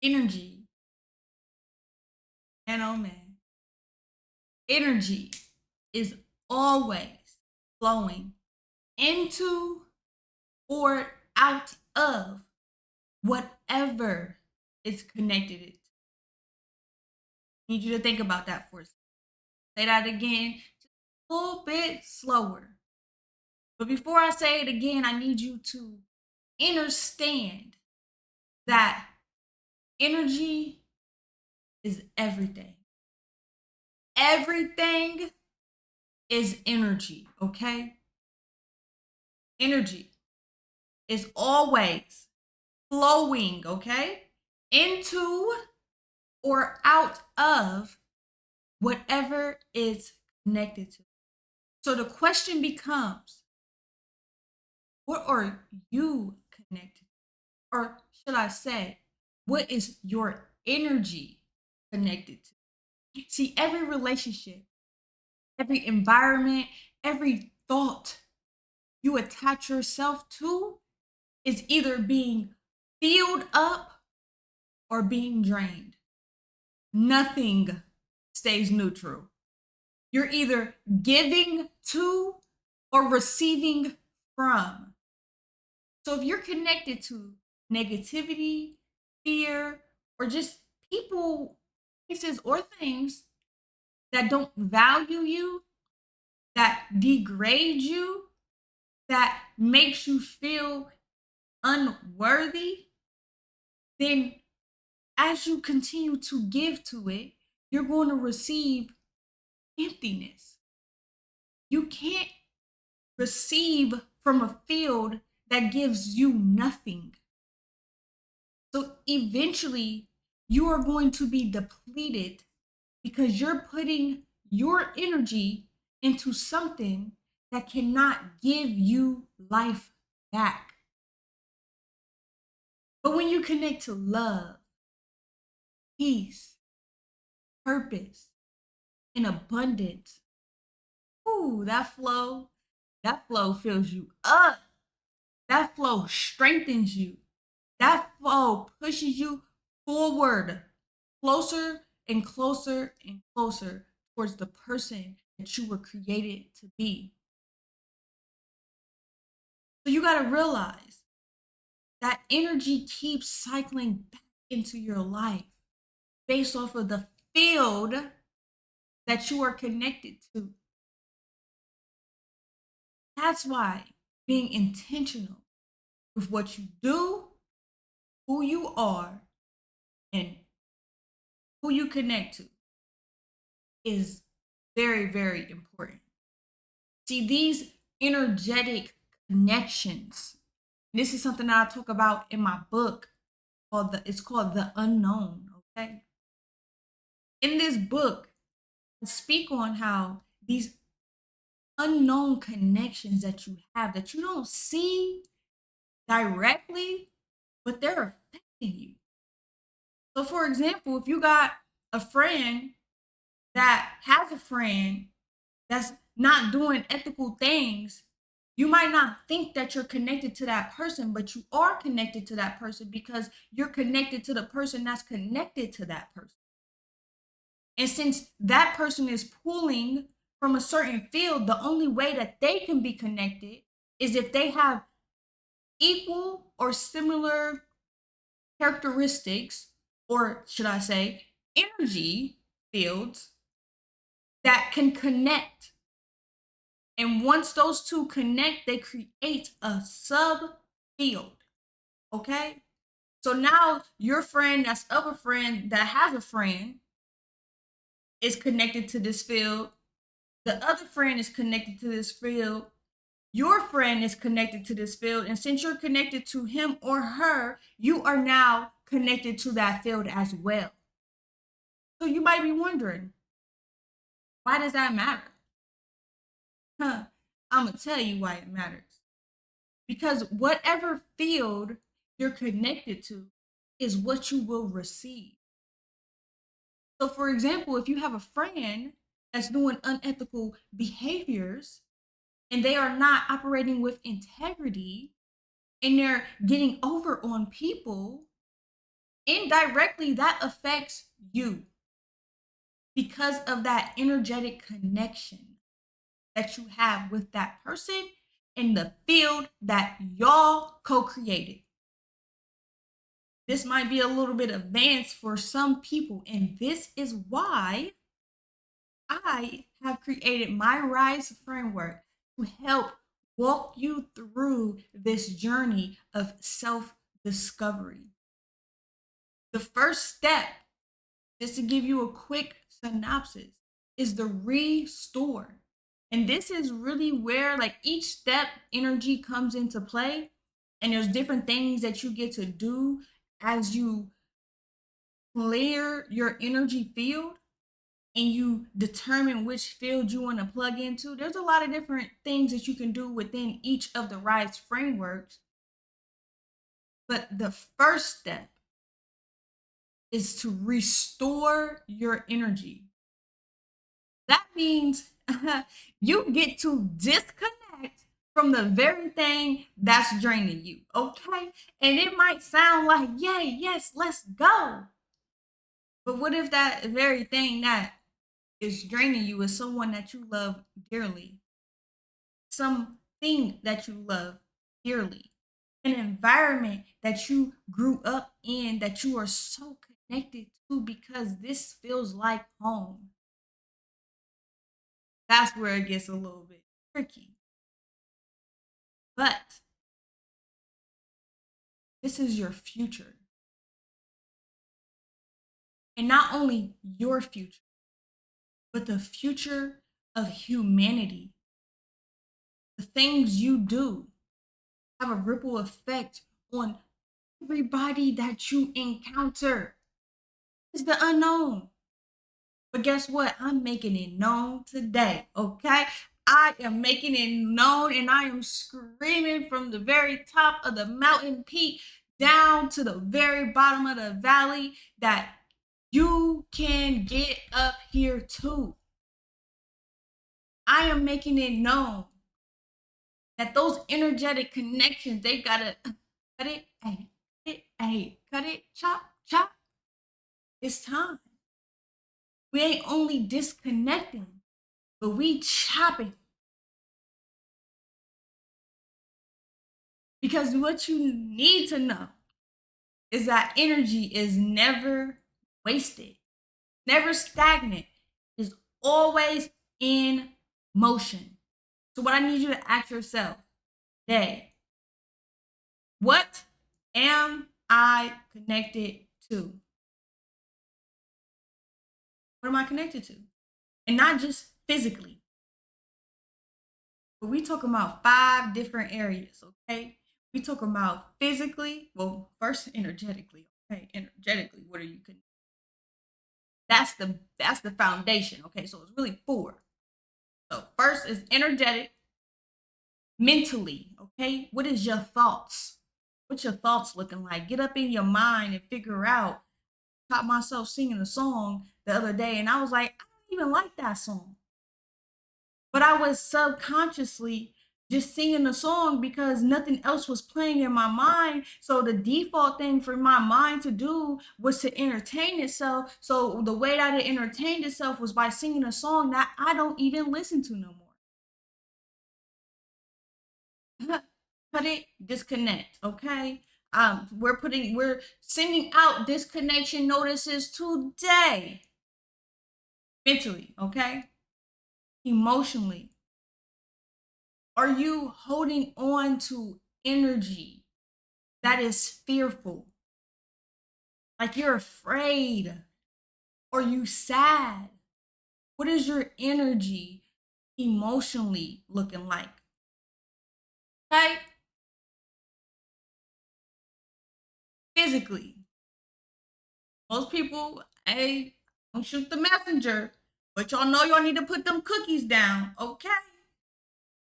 Energy, and oh man, energy is always flowing into or out of whatever it's connected it. I need you to think about that for a second. Say that again, just a little bit slower. But before I say it again, I need you to understand that energy is everything. Everything is energy, okay? Energy is always flowing, okay? Into or out of whatever it's connected to. So the question becomes, what are you connected to? Or should I say, what is your energy connected to? See, every relationship, every environment, every thought you attach yourself to is either being filled up or being drained. Nothing stays neutral. You're either giving to or receiving from. So if you're connected to negativity, fear, or just people, places, or things that don't value you, that degrade you, that makes you feel unworthy, then as you continue to give to it, you're going to receive emptiness. You can't receive from a field that gives you nothing. So eventually, you are going to be depleted because you're putting your energy into something that cannot give you life back. But when you connect to love, peace, purpose, and abundance, ooh, that flow fills you up. That flow strengthens you. That flow pushes you forward, closer and closer and closer towards the person that you were created to be. So you got to realize that energy keeps cycling back into your life based off of the field that you are connected to. That's why being intentional with what you do, who you are, and who you connect to is very, very important. See, these energetic connections, this is something that I talk about in my book it's called The Unknown, okay? In this book, I speak on how these unknown connections that you have that you don't see directly, but they're affecting you. So, for example, if you got a friend that has a friend that's not doing ethical things, you might not think that you're connected to that person, but you are connected to that person because you're connected to the person that's connected to that person. And since that person is pulling from a certain field, the only way that they can be connected is if they have equal or similar characteristics, or should I say, energy fields that can connect. And once those two connect, they create a sub field. Okay? So now your friend that's of a friend that has a friend is connected to this field. The other friend is connected to this field. Your friend is connected to this field. And since you're connected to him or her, you are now connected to that field as well. So you might be wondering, why does that matter? Huh. I'm going to tell you why it matters. Because whatever field you're connected to is what you will receive. So, for example, if you have a friend that's doing unethical behaviors and they are not operating with integrity and they're getting over on people, indirectly that affects you because of that energetic connection that you have with that person in the field that y'all co-created. This might be a little bit advanced for some people, and this is why I have created my RISE framework to help walk you through this journey of self discovery. The first step, just to give you a quick synopsis, is the restore. And this is really where, like, each step energy comes into play. And there's different things that you get to do as you clear your energy field and you determine which field you want to plug into. There's a lot of different things that you can do within each of the RISE frameworks. But the first step is to restore your energy. That means you get to disconnect from the very thing that's draining you. Okay. And it might sound like, yay, yes, let's go. But what if that very thing that is draining you is someone that you love dearly, something that you love dearly, an environment that you grew up in that you are so connected to because this feels like home? That's where it gets a little bit tricky. But this is your future. And not only your future, but the future of humanity. The things you do have a ripple effect on everybody that you encounter. It's the unknown. But guess what? I'm making it known today, okay? I am making it known and I am screaming from the very top of the mountain peak down to the very bottom of the valley that you can get up here too. I am making it known that those energetic connections, they gotta cut it, cut it, chop, chop. It's time. We ain't only disconnecting, but we chopping. Because what you need to know is that energy is never wasted, never stagnant, is always in motion. So, what I need you to ask yourself today, what am I connected to? What am I connected to? And not just physically, but we talking about 5 different areas, okay? We talking about physically, well, first energetically, okay? Energetically, what are you connected? That's the foundation, okay? So it's really 4. So first is energetic, mentally, okay? What is your thoughts? What's your thoughts looking like? Get up in your mind and figure out. Caught myself singing a song the other day and I was like, I don't even like that song. But I was subconsciously just singing the song because nothing else was playing in my mind. So the default thing for my mind to do was to entertain itself. So the way that it entertained itself was by singing a song that I don't even listen to no more. Cut it, disconnect, okay? We're sending out disconnection notices today. Mentally, okay? Emotionally. Are you holding on to energy that is fearful? Like you're afraid? Are you sad? What is your energy emotionally looking like? Okay? Physically. Most people, hey, don't shoot the messenger, but y'all know y'all need to put them cookies down, okay?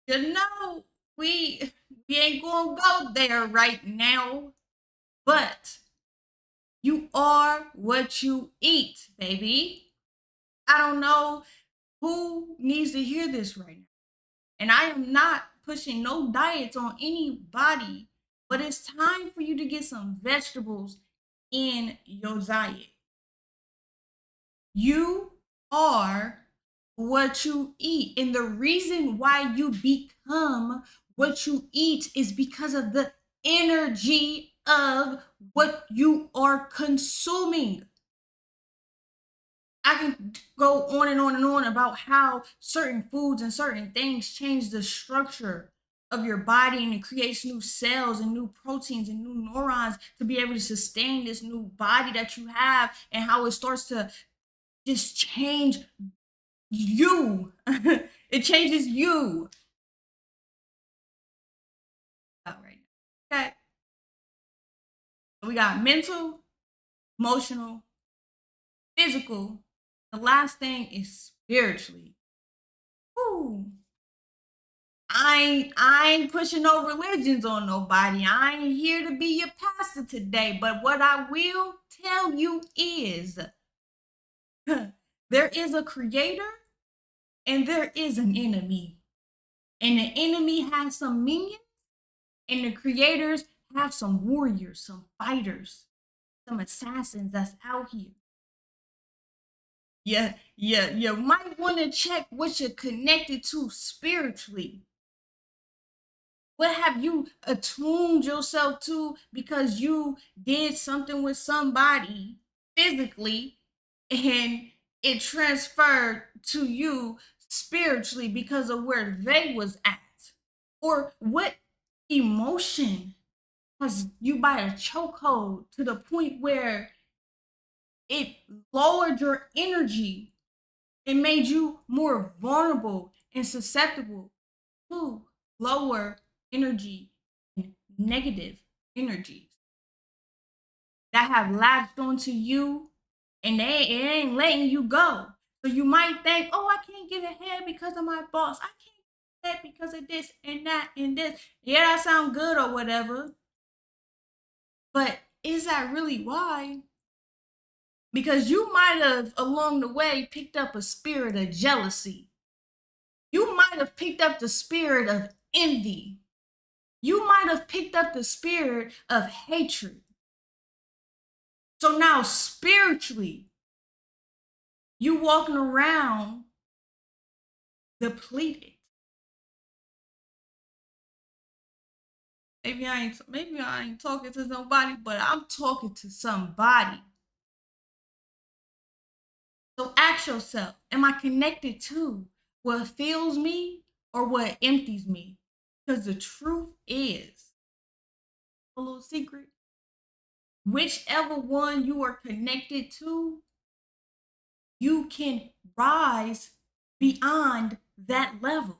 You know, we ain't gonna go there right now, but you are what you eat, baby. I don't know who needs to hear this right now. And I am not pushing no diets on anybody, but it's time for you to get some vegetables in your diet. You are what you eat. And the reason why you become what you eat is because of the energy of what you are consuming. I can go on and on and on about how certain foods and certain things change the structure of your body, and it creates new cells and new proteins and new neurons to be able to sustain this new body that you have, and how it starts to just change you. It changes you. Right now. Okay. So we got mental, emotional, physical. The last thing is spiritually. Woo. I ain't pushing no religions on nobody. I ain't here to be your pastor today. But what I will tell you is there is a creator and there is an enemy. And the enemy has some minions, and the creators have some warriors, some fighters, some assassins that's out here. Yeah, yeah, you might want to check what you're connected to spiritually. What have you attuned yourself to because you did something with somebody physically, and it transferred to you spiritually because of where they was at? Or what emotion has you by a chokehold to the point where it lowered your energy and made you more vulnerable and susceptible to lower energy and negative energies that have latched onto you, and it ain't letting you go. So you might think, oh, I can't get ahead because of my boss. I can't get ahead because of this and that and this. Yeah, that sounds good or whatever. But is that really why? Because you might have along the way picked up a spirit of jealousy. You might have picked up the spirit of envy. You might have picked up the spirit of hatred. So now spiritually, you walking around depleted. Maybe I ain't talking to nobody, but I'm talking to somebody. So ask yourself, am I connected to what fills me or what empties me? Because the truth is, a little secret, whichever one you are connected to, you can rise beyond that level.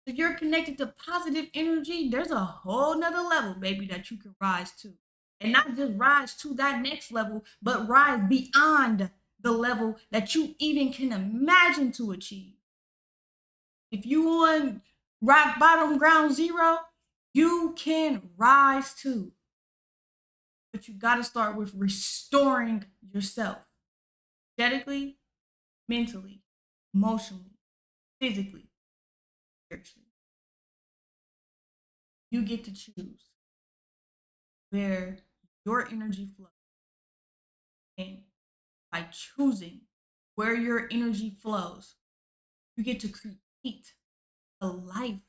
If you're connected to positive energy, there's a whole nother level, baby, that you can rise to. And not just rise to that next level, but rise beyond the level that you even can imagine to achieve. If you on rock bottom ground zero, you can rise too. But you got to start with restoring yourself energetically, mentally, emotionally, physically, spiritually. You get to choose where your energy flows. And by choosing where your energy flows, you get to create a life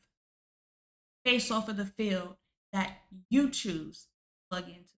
based off of the field that you choose to plug into.